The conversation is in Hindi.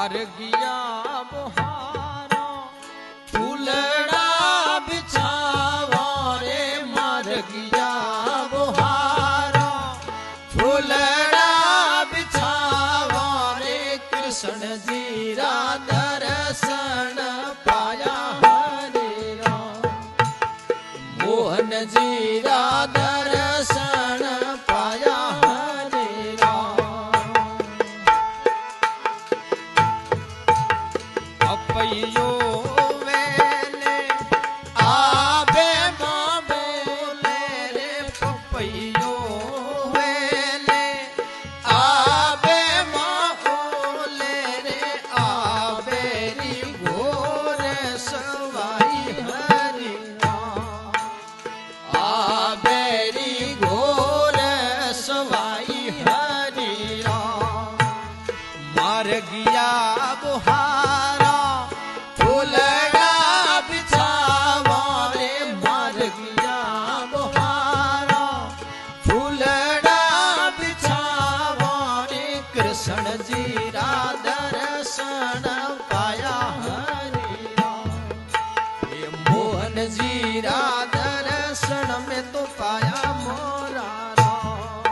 मार्गिया बुहारो फूलड़ा बिछावा रे मार्गिया बुहारो फूलड़ा बिछावा रे कृष्ण जी रा दर्शन पाया हरे राम मोहन जी रा दर्शन पाया हरे राम अपयो वेले आबे मां बोले रे पपयो वेले आबे मां बोले रे आबे री घोर सवाई हरि राम आबे री घोर सवाई हरि राम मार्गिया बुहा